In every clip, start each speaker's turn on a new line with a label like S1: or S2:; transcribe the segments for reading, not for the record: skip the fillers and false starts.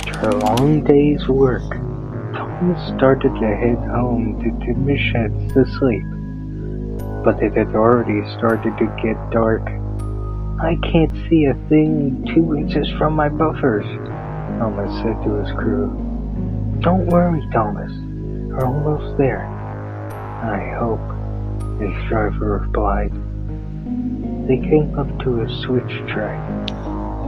S1: After a long day's work, Thomas started to head home to tend the sheds to sleep, but it had already started to get dark. "I can't see a thing 2 inches from my buffers," Thomas said to his crew. "Don't worry, Thomas. We're almost there." "I hope," his driver replied. They came up to a switch track.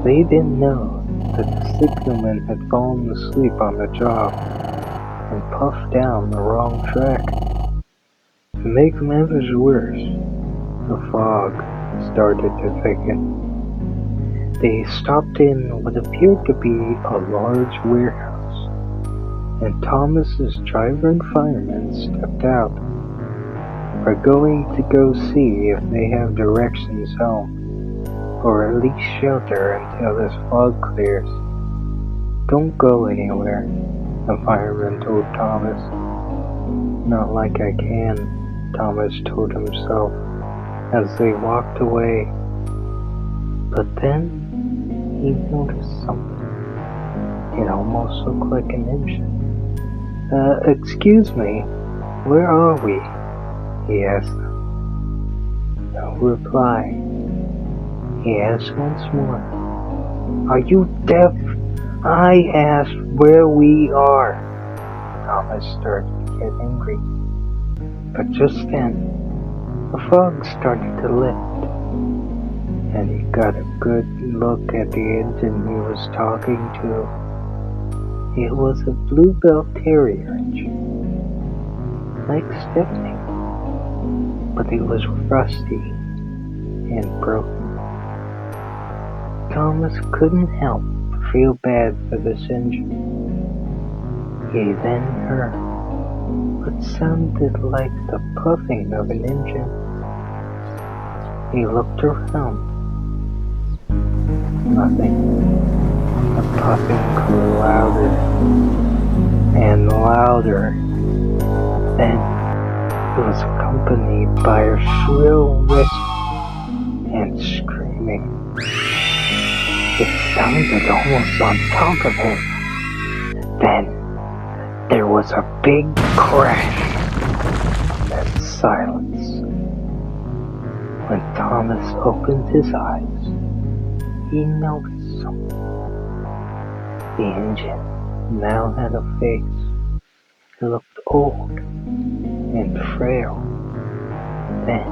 S1: They didn't know that the signalman had fallen asleep on the job and puffed down the wrong track. To make matters worse, the fog started to thicken. They stopped in what appeared to be a large warehouse, and Thomas's driver and fireman stepped out. "We're going to go see if they have directions home, or at least shelter until this fog clears." "Don't go anywhere," the fireman told Thomas. "Not like I can," Thomas told himself as they walked away. But then he noticed something. It almost looked like an engine. "Excuse me, where are we?" he asked them. No reply. He asked once more. "Are you deaf? I asked where we are." Thomas started to get angry. But just then, the fog started to lift, and he got a good look at the engine he was talking to. It was a Bluebell Terrier engine, like Stephanie, but it was rusty and broken. Thomas couldn't help but feel bad for this engine. He then heard what sounded like the puffing of an engine. He looked around. Nothing. The puffing grew louder and louder. Then it was accompanied by a shrill whistle and screaming. It sounded almost on top of him. Then there was a big crash, then silence. When Thomas opened his eyes, he noticed something. The engine now had a face. It looked old and frail. Then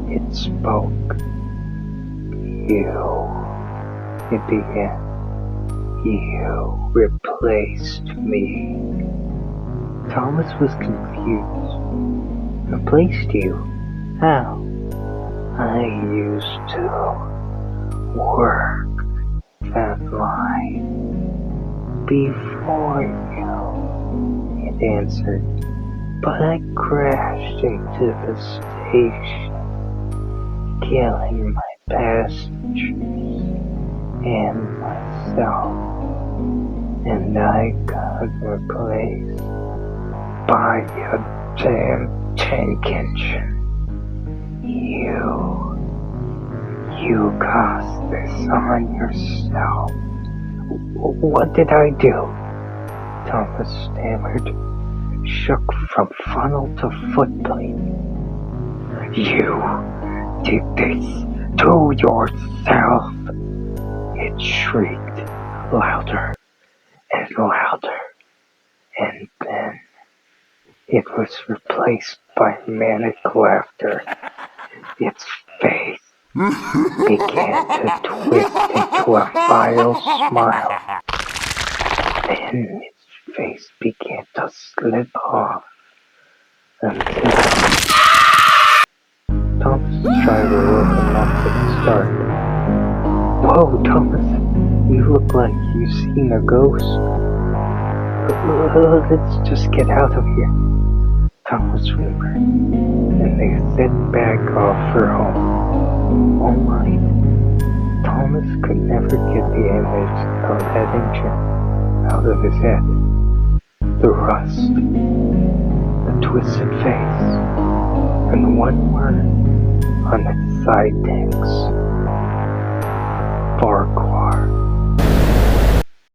S1: it spoke. "You," it began. "You replaced me." Thomas was confused. "Replaced you? How?" "I used to work that line before you," it answered. "But I crashed into the station, killing my passengers and myself, and I got replaced by a damn tank engine. You caused this on yourself." "What did I do?" Thomas stammered, shook from funnel to footplate. "You did this to yourself," it shrieked, louder and louder, and then it was replaced by manic laughter. Its face began to twist into a vile smile. Then its face began to slip off until Thomas' driver woke him up with a start. "Whoa, Thomas, you look like you've seen a ghost. Let's just get out of here," Thomas whimpered, and they set back off for home. All night, Thomas could never get the image of that engine out of his head. The rust, the twisted face, and one word on its side tanks: Ffarqhaur.